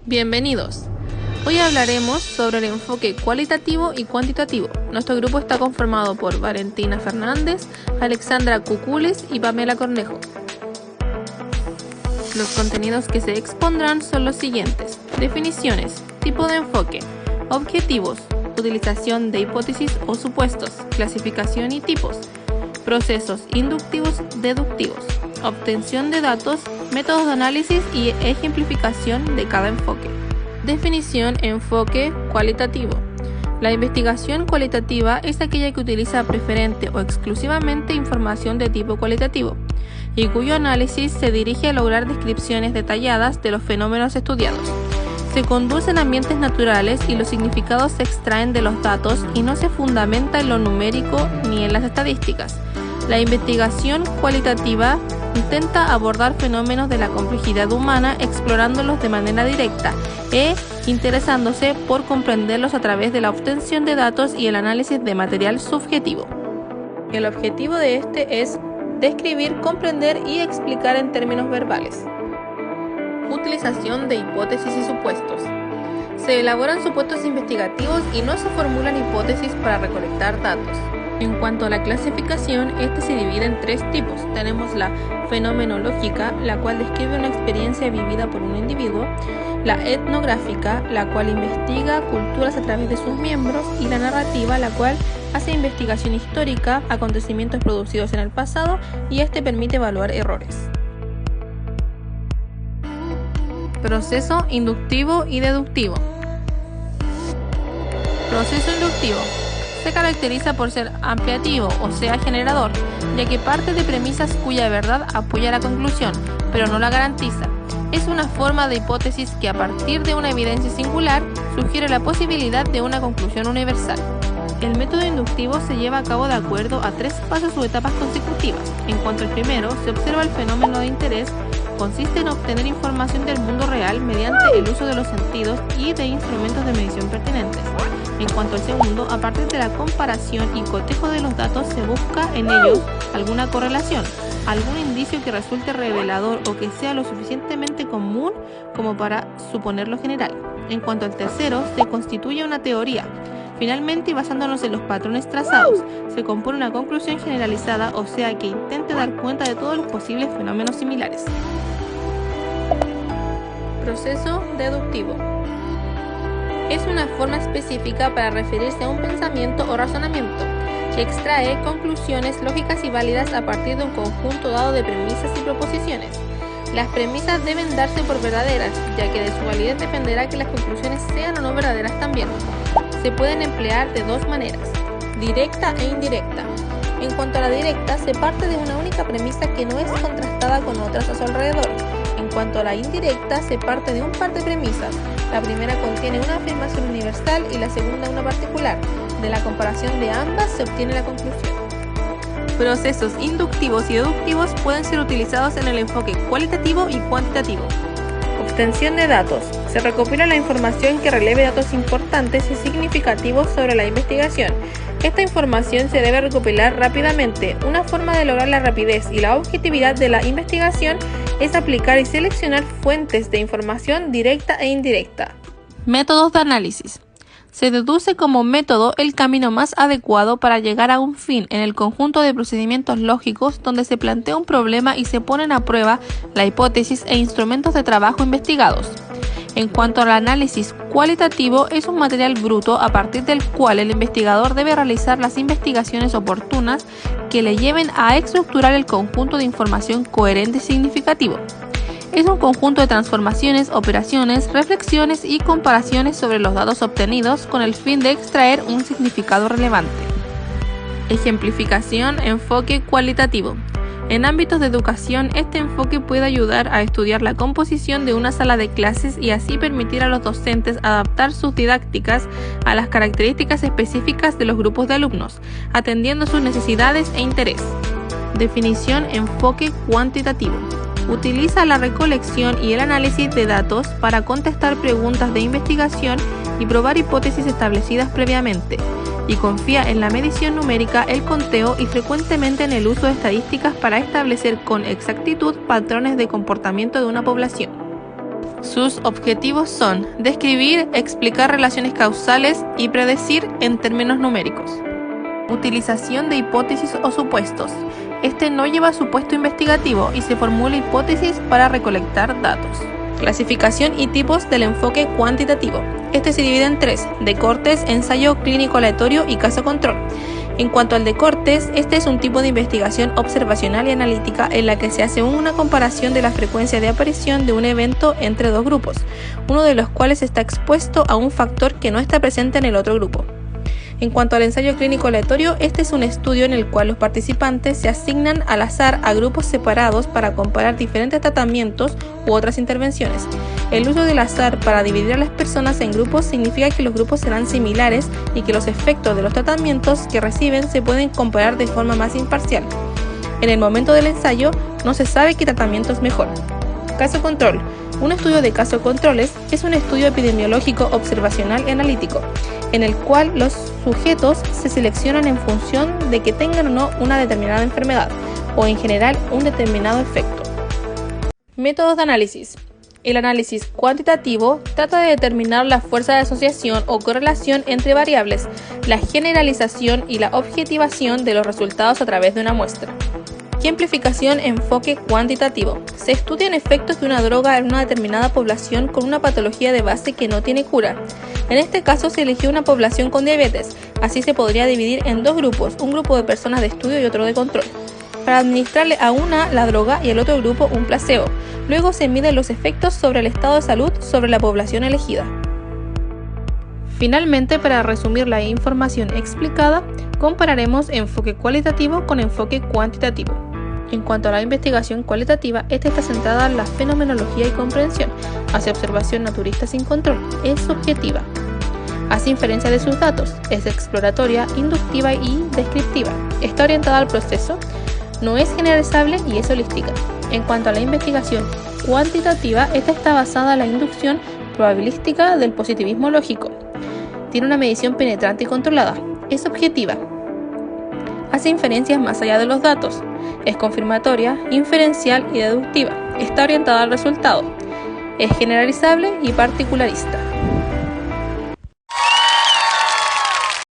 Bienvenidos. Hoy hablaremos sobre el enfoque cualitativo y cuantitativo. Nuestro grupo está conformado por Valentina Fernández, Alexandra Cucules y Pamela Cornejo. Los contenidos que se expondrán son los siguientes: definiciones, tipo de enfoque, objetivos, utilización de hipótesis o supuestos, clasificación y tipos, procesos inductivos, deductivos, obtención de datos, métodos de análisis y ejemplificación de cada enfoque. Definición: enfoque cualitativo. La investigación cualitativa es aquella que utiliza preferente o exclusivamente información de tipo cualitativo y cuyo análisis se dirige a lograr descripciones detalladas de los fenómenos estudiados. Se conduce en ambientes naturales y los significados se extraen de los datos y no se fundamenta en lo numérico ni en las estadísticas. La investigación cualitativa intenta abordar fenómenos de la complejidad humana explorándolos de manera directa e interesándose por comprenderlos a través de la obtención de datos y el análisis de material subjetivo. El objetivo de este es describir, comprender y explicar en términos verbales. Utilización de hipótesis y supuestos. Se elaboran supuestos investigativos y no se formulan hipótesis para recolectar datos. En cuanto a la clasificación, este se divide en tres tipos. Tenemos la fenomenológica, la cual describe una experiencia vivida por un individuo; la etnográfica, la cual investiga culturas a través de sus miembros; y la narrativa, la cual hace investigación histórica, acontecimientos producidos en el pasado, y este permite evaluar errores. Proceso inductivo y deductivo. Proceso inductivo se caracteriza por ser ampliativo, o sea generador, ya que parte de premisas cuya verdad apoya la conclusión, pero no la garantiza. Es una forma de hipótesis que a partir de una evidencia singular sugiere la posibilidad de una conclusión universal. El método inductivo se lleva a cabo de acuerdo a tres pasos o etapas consecutivas. En cuanto al primero, se observa el fenómeno de interés. Consiste en obtener información del mundo real mediante el uso de los sentidos y de instrumentos de medición pertinentes. En cuanto al segundo, a partir de la comparación y cotejo de los datos se busca en ellos alguna correlación, algún indicio que resulte revelador o que sea lo suficientemente común como para suponer lo general. En cuanto al tercero, se constituye una teoría. Finalmente, basándonos en los patrones trazados, se compone una conclusión generalizada, o sea que intente dar cuenta de todos los posibles fenómenos similares. Proceso deductivo. Es una forma específica para referirse a un pensamiento o razonamiento que extrae conclusiones lógicas y válidas a partir de un conjunto dado de premisas y proposiciones. Las premisas deben darse por verdaderas, ya que de su validez dependerá que las conclusiones sean o no verdaderas también. Se pueden emplear de dos maneras: directa e indirecta. En cuanto a la directa, se parte de una única premisa que no es contrastada con otras a su alrededor. En cuanto a la indirecta, se parte de un par de premisas. La primera contiene una afirmación universal y la segunda una particular. De la comparación de ambas se obtiene la conclusión. Procesos inductivos y deductivos pueden ser utilizados en el enfoque cualitativo y cuantitativo. Obtención de datos. Se recopila la información que releve datos importantes y significativos sobre la investigación. Esta información se debe recopilar rápidamente. Una forma de lograr la rapidez y la objetividad de la investigación es aplicar y seleccionar fuentes de información directa e indirecta. Métodos de análisis. Se deduce como método el camino más adecuado para llegar a un fin en el conjunto de procedimientos lógicos donde se plantea un problema y se ponen a prueba la hipótesis e instrumentos de trabajo investigados. En cuanto al análisis cualitativo, es un material bruto a partir del cual el investigador debe realizar las investigaciones oportunas que le lleven a estructurar el conjunto de información coherente y significativo. Es un conjunto de transformaciones, operaciones, reflexiones y comparaciones sobre los datos obtenidos con el fin de extraer un significado relevante. Ejemplificación, enfoque cualitativo. En ámbitos de educación, este enfoque puede ayudar a estudiar la composición de una sala de clases y así permitir a los docentes adaptar sus didácticas a las características específicas de los grupos de alumnos, atendiendo sus necesidades e interés. Definición: enfoque cuantitativo. Utiliza la recolección y el análisis de datos para contestar preguntas de investigación y probar hipótesis establecidas previamente, y confía en la medición numérica, el conteo y frecuentemente en el uso de estadísticas para establecer con exactitud patrones de comportamiento de una población. Sus objetivos son describir, explicar relaciones causales y predecir en términos numéricos. Utilización de hipótesis o supuestos. Este no lleva supuesto investigativo y se formula hipótesis para recolectar datos. Clasificación y tipos del enfoque cuantitativo. Este se divide en tres: de Cortes, ensayo clínico aleatorio y caso control. En cuanto al de Cortes, este es un tipo de investigación observacional y analítica en la que se hace una comparación de la frecuencia de aparición de un evento entre dos grupos, uno de los cuales está expuesto a un factor que no está presente en el otro grupo. En cuanto al ensayo clínico aleatorio, este es un estudio en el cual los participantes se asignan al azar a grupos separados para comparar diferentes tratamientos u otras intervenciones. El uso del azar para dividir a las personas en grupos significa que los grupos serán similares y que los efectos de los tratamientos que reciben se pueden comparar de forma más imparcial. En el momento del ensayo, no se sabe qué tratamiento es mejor. Caso control. Un estudio de caso controles es un estudio epidemiológico observacional y analítico, en el cual los sujetos se seleccionan en función de que tengan o no una determinada enfermedad, o en general un determinado efecto. Métodos de análisis. El análisis cuantitativo trata de determinar la fuerza de asociación o correlación entre variables, la generalización y la objetivación de los resultados a través de una muestra. Ejemplificación, enfoque cuantitativo. Se estudian efectos de una droga en una determinada población con una patología de base que no tiene cura. En este caso se eligió una población con diabetes, así se podría dividir en dos grupos, un grupo de personas de estudio y otro de control, para administrarle a una la droga y al otro grupo un placebo. Luego se miden los efectos sobre el estado de salud sobre la población elegida. Finalmente, para resumir la información explicada, compararemos enfoque cualitativo con enfoque cuantitativo. En cuanto a la investigación cualitativa, esta está centrada en la fenomenología y comprensión, hace observación naturista sin control, es subjetiva, hace inferencia de sus datos, es exploratoria, inductiva y descriptiva, está orientada al proceso, no es generalizable y es holística. En cuanto a la investigación cuantitativa, esta está basada en la inducción probabilística del positivismo lógico, tiene una medición penetrante y controlada, es objetiva, hace inferencias más allá de los datos, es confirmatoria, inferencial y deductiva, está orientada al resultado, es generalizable y particularista.